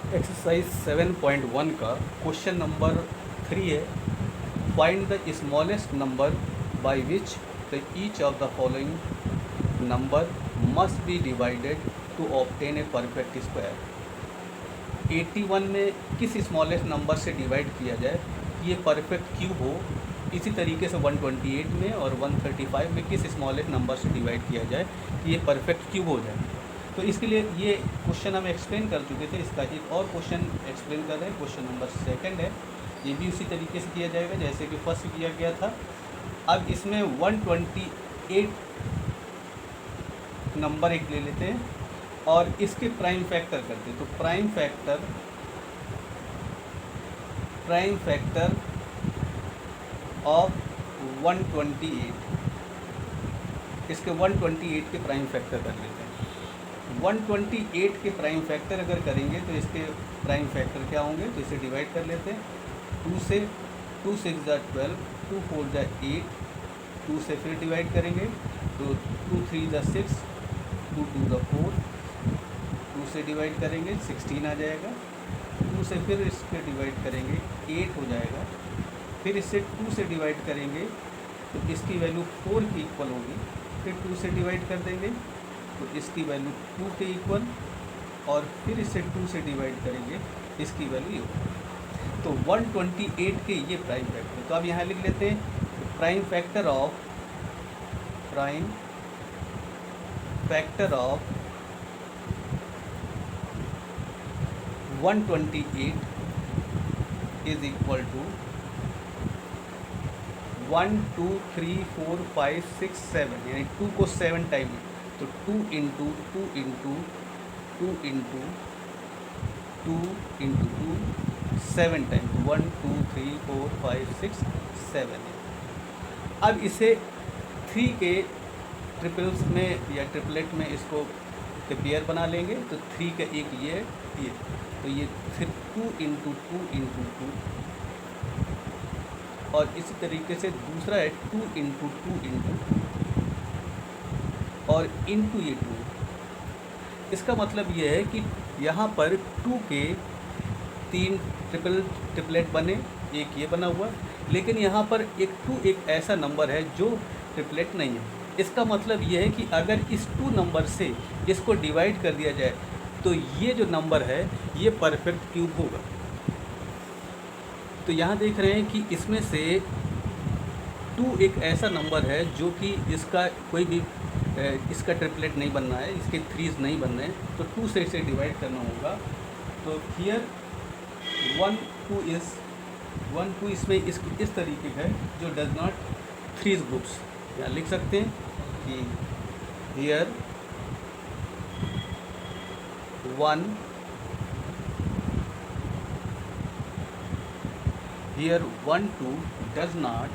Exercise 7.1 का question number 3 है। Find the smallest number by which the each of the following number must be divided to obtain a perfect square. 81 में किस smallest number से divide किया जाए कि ये परफेक्ट क्यूब हो। इसी तरीके से 128 में और 135 में किस स्मॉलेस्ट नंबर से डिवाइड किया जाए कि ये परफेक्ट क्यूब हो जाए। तो इसके लिए ये क्वेश्चन हम एक्सप्लेन कर चुके थे। इसका एक और क्वेश्चन एक्सप्लेन कर रहे हैं। क्वेश्चन नंबर 2 है। ये भी उसी तरीके से किया जाएगा जैसे कि फर्स्ट किया गया था। अब इसमें 128 नंबर एक ले लेते हैं और इसके प्राइम फैक्टर करते हैं। तो प्राइम फैक्टर ऑफ 128, इसके 128 के प्राइम फैक्टर कर लेते हैं। 128 के प्राइम फैक्टर अगर करेंगे तो इसके प्राइम फैक्टर क्या होंगे, तो इसे डिवाइड कर लेते हैं। 2 से 2 6 ज़ा 12, 2 4 ज़ा 8, 2 से फिर डिवाइड करेंगे तो 2 3 ज़ा 6, 2 2 ज़ा 4, 2 से डिवाइड करेंगे 16 आ जाएगा। 2 से फिर इसके डिवाइड करेंगे 8 हो जाएगा। फिर इससे 2 से डिवाइड करेंगे तो इसकी वैल्यू 4 की इक्वल होगी। फिर 2 से डिवाइड कर देंगे तो इसकी वैल्यू 2 के इक्वल, और फिर इसे 2 से डिवाइड करेंगे इसकी वैल्यू ये होगी। तो 128 के ये प्राइम फैक्टर। तो अब यहाँ लिख लेते हैं prime factor of 128 is equal to 1 2 3 4 5 6 7, यानी 2 को 7 टाइम, तो 2 into 2 into 2 into 2 into 2 7 time, 1 2 3 4 5 6 7 है। अब इसे 3 के ट्रिपल्स में या ट्रिपलेट में इसको के पेयर बना लेंगे। तो 3 का एक ये, तो ये फिर 2 इंटू 2 इंटू 2, और इसी तरीके से दूसरा है 2 इंटू 2 इंटू 2, और इंटू ये 2। इसका मतलब ये है कि यहाँ पर 2 के 3 ट्रिपलेट बने, एक ये बना हुआ, लेकिन यहाँ पर एक 2 एक ऐसा नंबर है जो ट्रिपलेट नहीं है। इसका मतलब ये है कि अगर इस 2 नंबर से इसको डिवाइड कर दिया जाए तो ये जो नंबर है ये परफेक्ट क्यूब होगा। तो यहाँ देख रहे हैं कि इसमें से 2 एक ऐसा नंबर है जो कि इसका कोई भी इसका ट्रिपलेट नहीं बनना है, इसके 3s नहीं बनने हैं, तो 2 से इसे डिवाइड करना होगा। तो हियर 1 2 इसमें इस तरीके का है जो डज नॉट 3s ग्रुप्स। यहाँ लिख सकते हैं कि here 1 2 does not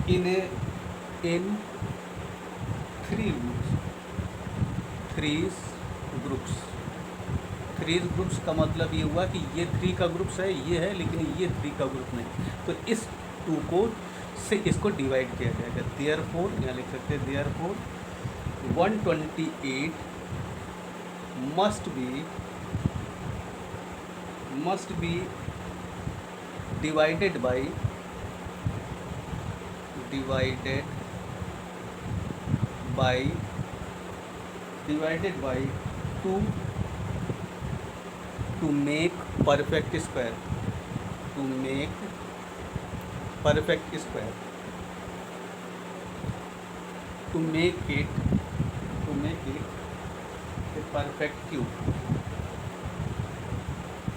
in 3 groups। 3 groups का मतलब ये हुआ कि ये 3 का ग्रुप्स है, ये है, लेकिन ये 3 का ग्रुप नहीं। तो इस 2 को से इसको डिवाइड किया जाएगा। देयरफॉर यहाँ लिख सकते हैं therefore 128 must be divided by 2 to make perfect square, to make it a perfect cube,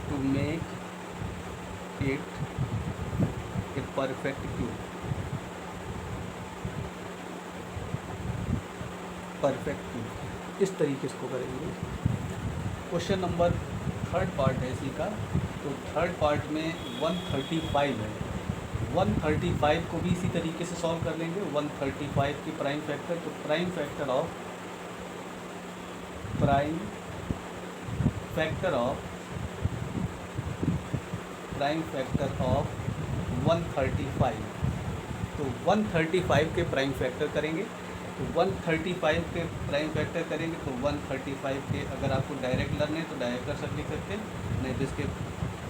to make it a perfect cube, इस तरीके से करेंगे। क्वेश्चन नंबर 3 पार्ट है इसी का। तो 3 पार्ट में 135 है। 135 को भी इसी तरीके से सॉल्व कर लेंगे। 135 की प्राइम फैक्टर, तो प्राइम फैक्टर ऑफ 135, तो 135 के प्राइम फैक्टर करेंगे तो 135 के प्राइम फैक्टर करेंगे तो 135 के, अगर आपको डायरेक्ट लर्न है तो डायरेक्ट लिख सकते हैं, नहीं तो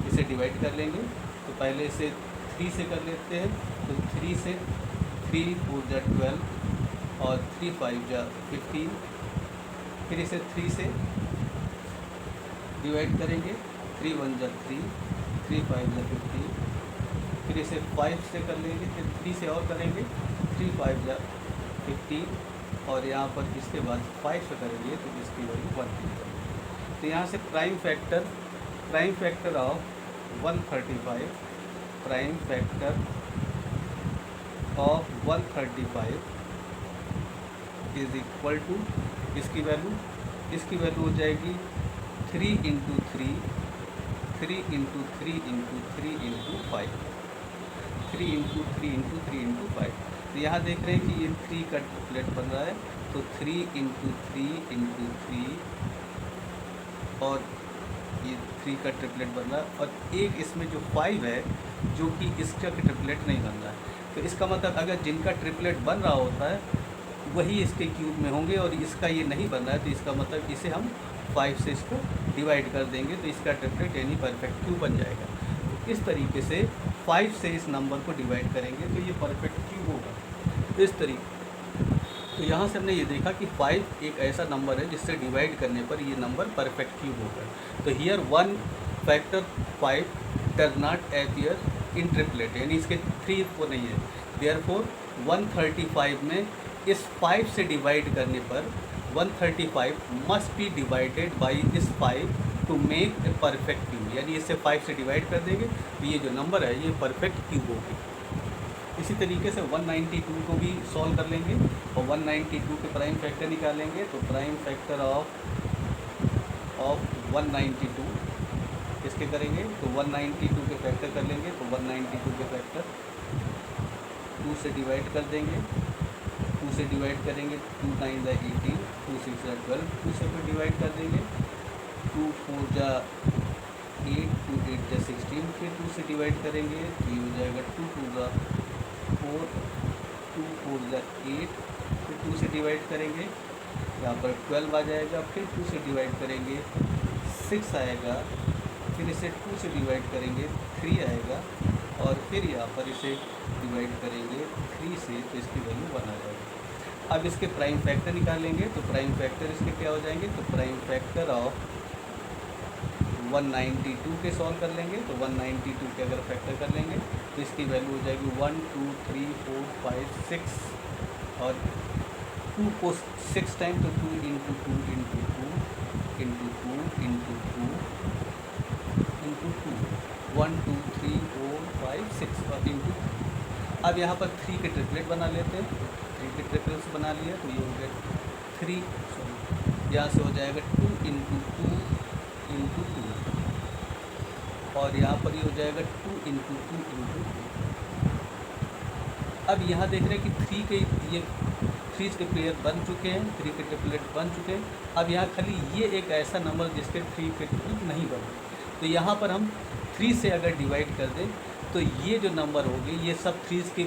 इसे डिवाइड कर लेंगे। तो पहले इसे 3 से कर लेते हैं, तो 3 से 3 4 जा 12 और 3 5 जा 15, फिर इसे 3 से डिवाइड करेंगे, 3 1 जा 3, 3 5 जा 15, फिर इसे 5 से कर लेंगे, फिर 3 से और करेंगे, 3 5 जा 15, और यहाँ पर इसके बाद 5 से करेंगे तो इसकी वैल्यू 1 की जाएगी। तो यहाँ से prime factor of 135, prime factor of 135 is equal to इसकी वैल्यू हो जाएगी 3 into 3 3 into 3 into 3 into 5, 3 into 3 into 3 into 5। तो यहाँ देख रहे हैं कि ये 3 का ट्रिपलेट बन रहा है, तो 3 इंटू 3 इंटू 3 और ये 3 का ट्रिपलेट बन रहा है, और एक इसमें जो 5 है जो कि इसका ट्रिपलेट नहीं बन रहा है। तो इसका मतलब अगर जिनका ट्रिपलेट बन रहा होता है वही इसके क्यूब में होंगे, और इसका ये नहीं बन रहा है, तो इसका मतलब इसे हम 5 से इसको डिवाइड कर देंगे तो इसका ट्रिपलेट यानी परफेक्ट क्यूब बन जाएगा। तो इस तरीके से 5 से इस नंबर को डिवाइड करेंगे तो ये परफेक्ट क्यूब होगा। तो इस तरीके, तो यहाँ से हमने ये देखा कि 5 एक ऐसा नंबर है जिससे डिवाइड करने पर ये नंबर परफेक्ट क्यूब होगा। तो here 1 factor 5 does not appear in triplet, यानी इसके 3 को नहीं है। देयरफॉर 135 में इस 5 से डिवाइड करने पर 135 must be divided by this 5 to make a perfect cube, यानी इससे 5 से डिवाइड कर देंगे तो ये जो नंबर है ये परफेक्ट क्यूब होगी। इसी तरीके से 192 को भी सॉल्व कर लेंगे और 192 के प्राइम फैक्टर निकालेंगे। तो प्राइम फैक्टर ऑफ 192 इसके करेंगे तो 192 के फैक्टर कर लेंगे, तो 192 के फैक्टर 2 से डिवाइड कर देंगे, 2 से डिवाइड करेंगे 2 9 जा 18, 2 6 जा 12, 2 से फिर डिवाइड कर देंगे, 2 4 जा 8, 2 8 जा 16, फिर 2 से डिवाइड करेंगे तो ये हो जाएगा 2 2 जा 4, 2 4 जा 8, फिर 2 से डिवाइड करेंगे, यहाँ पर 12 आ जाएगा, फिर 2 से डिवाइड करेंगे 6 आएगा, फिर इसे 2 से डिवाइड करेंगे 3 आएगा, और फिर यहाँ पर इसे डिवाइड करेंगे 3 से तो इसकी वैल्यू 1 आ जाएगी। अब इसके प्राइम फैक्टर निकालेंगे तो प्राइम फैक्टर इसके क्या हो जाएंगे, तो प्राइम फैक्टर ऑफ 192 के सॉल्व कर लेंगे, तो 192 के अगर फैक्टर कर लेंगे तो इसकी वैल्यू हो जाएगी 1 2 3 4 5 6, और 2 को 6 टाइम तो 2 into 2 into 2 into 2 into 2 into 2, 1 2 3 4 5 6 और इंटू। अब यहाँ पर 3 के ट्रिपलेट बना लेते हैं, 3 के ट्रिपलेट्स बना लिया तो ये हो गया 3, सॉरी यहाँ से हो जाएगा 2 इंटू 2 इंटू 2, और यहाँ पर ये हो जाएगा 2 इंटू 2 इंटू 2। अब यहाँ देख रहे हैं कि 3 के ये 3 के पेयर बन चुके हैं, 3 के ट्रिपलेट बन चुके हैं। अब यहाँ खाली ये एक ऐसा नंबर जिसके 3 के ट्रिपलेट नहीं बने, तो यहाँ पर हम 3 से अगर डिवाइड कर दें तो ये जो नंबर होंगे ये सब 3 के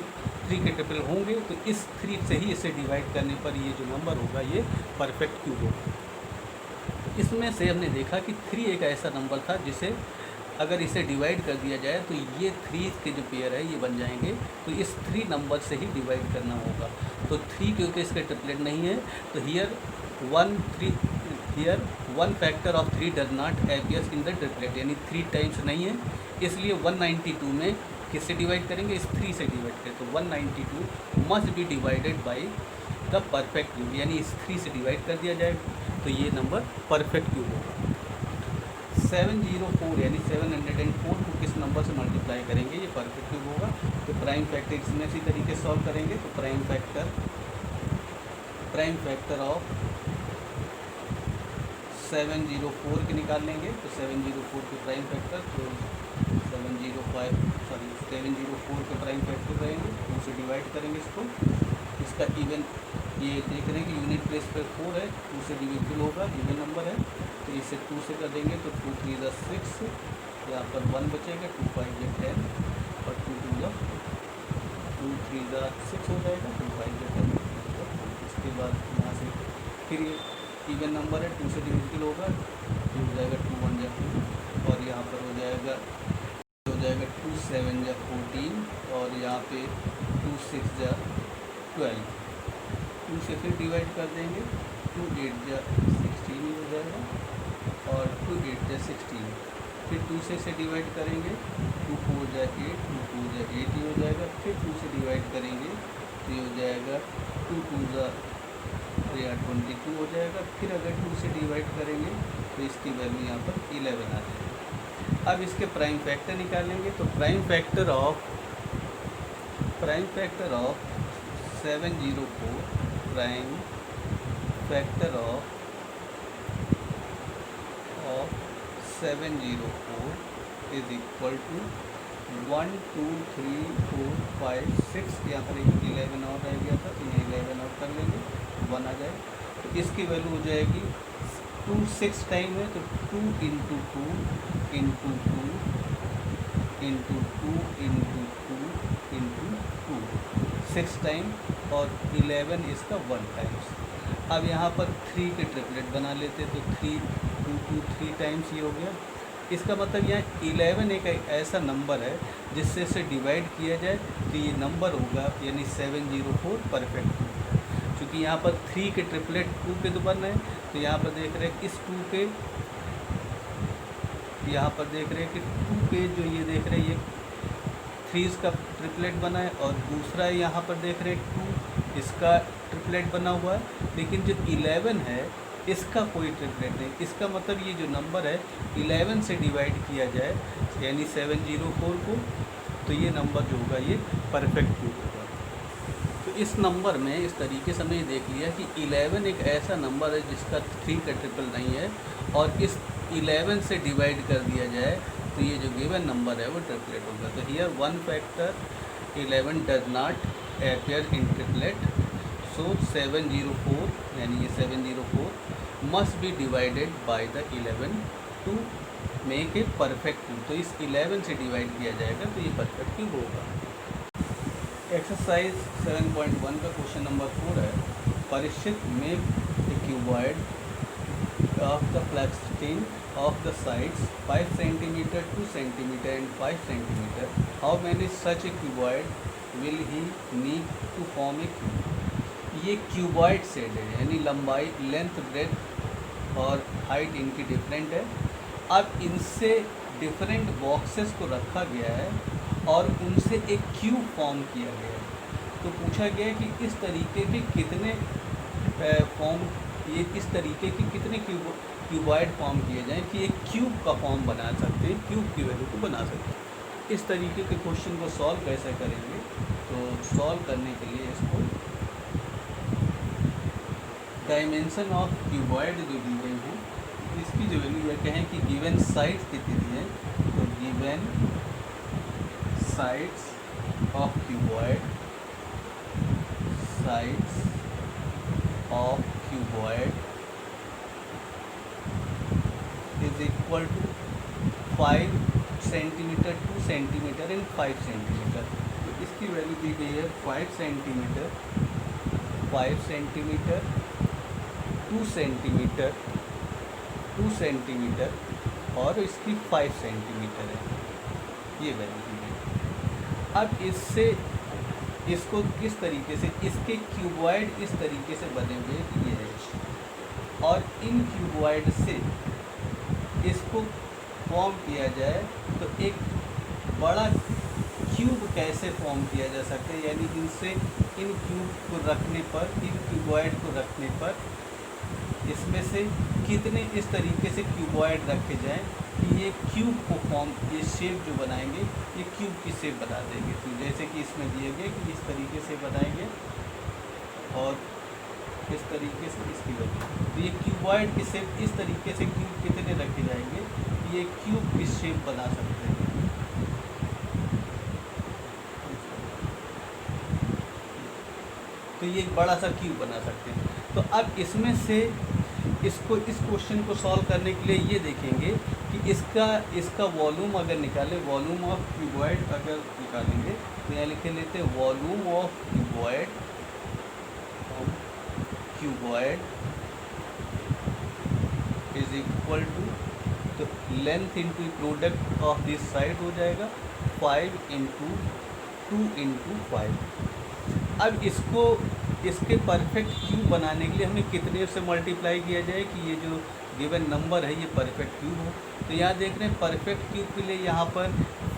ट्रिपल होंगे, तो इस 3 से ही इसे डिवाइड करने पर ये जो नंबर होगा ये परफेक्ट क्यूब होगा। इसमें से हमने देखा कि 3 एक ऐसा नंबर था जिसे अगर इसे डिवाइड कर दिया जाए तो ये 3 के जो पेयर है ये बन जाएंगे, तो इस 3 नंबर से ही डिवाइड करना होगा। तो 3 क्योंकि इसके ट्रिपलेट नहीं है तो here 1 factor of 3 does not appear in the triplet, यानी 3 टाइम्स नहीं है, इसलिए 192 में किससे डिवाइड करेंगे, इस 3 से डिवाइड करें, तो 192 must be divided by the perfect cube, यानी इस 3 से डिवाइड कर दिया जाएगा तो ये नंबर परफेक्ट क्यूब होगा। 704 यानी 704 को किस नंबर से मल्टीप्लाई करेंगे ये परफेक्ट क्यूब होगा। तो प्राइम फैक्टर इसमें इसी तरीके से सॉल्व करेंगे, तो प्राइम फैक्टर ऑफ 704 के निकाल लेंगे, तो 704 के प्राइम फैक्टर तो 704 के प्राइम फैक्टर रहेंगे, 2 से डिवाइड करेंगे इसको, इसका इवन ये देख रहे हैं कि यूनिट प्लेस पर 4 है, 2 से डिविजिबल होगा, इवन नंबर है, तो इसे 2 से कर देंगे तो 2 3 जा 6, यहाँ पर 1 बचेगा, 2 5 जा 10 और 2 3 जा 6 हो जाएगा, 2 5 जा 10। इसके बाद यहाँ से फिर ये इवन नंबर है, 2 से डिविजिबल होगा, ये हो जाएगा 2 1 जा 2, और यहाँ पर हो जाएगा 2 7 जा 14, और यहाँ पे 2 6 जा 12, 2 से फिर डिवाइड कर देंगे, 2 8 जा 16 हो जाएगा, और 2 8 जा 16, फिर 2 से डिवाइड करेंगे, 2 4 जा 8, 2 4 जा 8 ही हो जाएगा, फिर 2 से डिवाइड करेंगे तो ये हो जाएगा 2 2 जा 22 हो जाएगा, फिर अगर 2 से डिवाइड करेंगे तो इसकी वैल्यू यहाँ पर 11 आ जाएगी। अब इसके प्राइम फैक्टर निकालेंगे, तो prime factor of 704, prime factor of 704 is equal to 1 2 3 4 5 6, यहाँ पर एक 11 और रह गया था, तो ये 11 और कर लेंगे, 1 आ जाए, तो इसकी वैल्यू हो जाएगी 2 6 टाइम है, तो 2 into 2 into 2 into 2 into 2 into 2, 6 time, और 11 इसका 1 टाइम्स। अब यहाँ पर 3 के ट्रिपलेट बना लेते, तो 3 2 2 3 टाइम्स ये हो गया। इसका मतलब यहाँ 11 एक ऐसा नंबर है जिससे इसे डिवाइड किया जाए तो ये नंबर होगा, यानी 704 परफेक्ट। क्योंकि यहाँ पर 3 के ट्रिपलेट 2 के तो बन रहे हैं, तो यहाँ पर देख रहे हैं इस 2 के, यहाँ पर देख रहे हैं कि 2 के जो ये देख रहे हैं ये 3 का ट्रिपलेट बना है, और दूसरा यहाँ पर देख रहे हैं 2 इसका ट्रिपलेट बना हुआ है, लेकिन जो 11 है इसका कोई ट्रिपलेट नहीं। इसका मतलब ये जो नंबर है 11 से डिवाइड किया जाए, यानी 704 को, तो ये नंबर जो होगा ये परफेक्ट क्यूब होगा। तो इस नंबर में इस तरीके से हमने देख लिया कि 11 एक ऐसा नंबर है जिसका 3 का ट्रिपल नहीं है, और इस 11 से डिवाइड कर दिया जाए तो ये जो गिवन नंबर है वो ट्रिपलेट होगा। तो here 1 factor 11 does not appear in triplet, so 704 यानी ये 704 must be divided by the 11 to make a perfect cube. तो इस 11 से डिवाइड किया जाएगा तो ये परफेक्ट क्यूब होगा। एक्सरसाइज 7.1 का क्वेश्चन नंबर 4 है, परिचित make a cuboid of the plastine of the sides 5 cm, 2 cm and 5 cm. How many such a cuboid will he need to form a cube? ये cuboid set है, यानी लंबाई, length, breath और height इनकी different है। अब इनसे different boxes को रखा गया है और उनसे एक क्यूब फॉर्म किया गया है। तो पूछा गया है कि इस तरीके के कितने इस तरीके की कितने क्यूबॉइड फॉर्म किए जाएं कि एक क्यूब का फॉर्म बना सकते हैं, क्यूब की वैल्यू को बना सकते हैं। इस तरीके के क्वेश्चन को सॉल्व कैसे करेंगे, तो सॉल्व करने के लिए इसको डायमेंशन ऑफ क्यूबॉइड जो गिवन है इसकी जो वैल्यू है, कहें कि गिवन साइड्स कितनी दी है, तो given sides of cuboid, sides of cuboid is equal to 5 cm, 2 cm and 5 cm। तो इसकी वैल्यू दी गई है 5 cm, 5 cm, 2 cm, 2 cm और इसकी 5 cm है, ये वैल्यू दी गई। अब इससे इसको किस तरीके से, इसके क्यूबॉइड इस तरीके से बने हुए ये है, और इन क्यूबॉइड से इसको फॉर्म किया जाए तो एक बड़ा क्यूब कैसे फॉर्म किया जा सकता है, यानी इनसे इन क्यूब को रखने पर, इन क्यूबॉइड को रखने पर इसमें से कितने इस तरीके से क्यूबॉइड रखे जाएं कि ये क्यूब को फॉर्म, ये शेप जो बनाएंगे ये क्यूब की शेप बना देंगे। तो जैसे कि इसमें दिए गए कि इस तरीके से बनाएंगे और इस तरीके से इसकी वजह, तो ये क्यूबॉइड की शेप इस तरीके से क्यूब कितने रखे जाएंगे, ये क्यूब की शेप बना सकते हैं। तो ये एक बड़ा सा क्यूब बना सकते हैं। तो अब इसमें से इसको, इस क्वेश्चन को सॉल्व करने के लिए ये देखेंगे कि इसका वॉल्यूम अगर निकालें, वॉल्यूम ऑफ क्यूबॉइड अगर निकालेंगे तो यहाँ लिखे लेते हैं volume of cuboid, cuboid is equal to, तो length into product of this side हो जाएगा 5 इंटू 2 इंटू 5। अब इसको इसके परफेक्ट क्यूब बनाने के लिए हमें कितने से मल्टीप्लाई किया जाए कि ये जो गिवन नंबर है ये परफेक्ट क्यूब हो। तो यहाँ देख रहे हैं परफेक्ट क्यूब के लिए यहाँ पर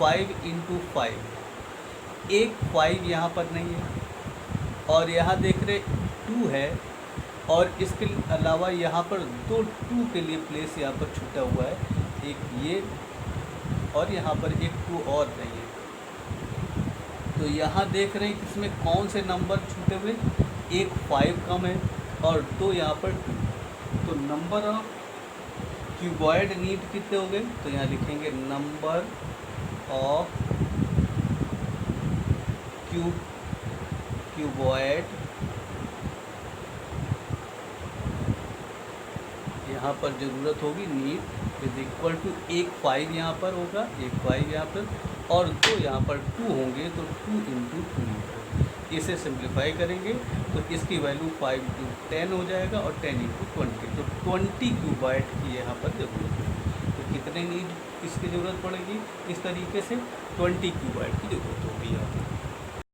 5 इंटू 5, एक 5 यहाँ पर नहीं है, और यहाँ देख रहे 2 है, और इसके अलावा यहाँ पर दो 2 के लिए प्लेस यहाँ पर छूटा हुआ है, एक ये और यहाँ पर एक 2 और नहीं है। तो यहाँ देख रहे हैं कि इसमें कौन से नंबर छूटे हुए, एक 5 कम है और 2 यहाँ पर 2। तो नंबर ऑफ क्यूबॉइड नीड कितने हो गए, तो यहाँ लिखेंगे नंबर ऑफ क्यूबॉइड, यहाँ पर ज़रूरत होगी नीड इज इक्वल टू एक 5 यहाँ पर होगा, एक 5 यहाँ पर, और 2 यहाँ पर 2 होंगे, तो 2 इंटू 2। इसे सिंप्लीफाई करेंगे तो इसकी वैल्यू 5 इंटू 10 हो जाएगा और 10 इंटू 20, तो 20 क्यूबॉइड की यहाँ पर ज़रूरत है। तो कितने नीड इसकी ज़रूरत पड़ेगी, इस तरीके से 20 क्यूबॉइड की ज़रूरत होगी यहाँ पर।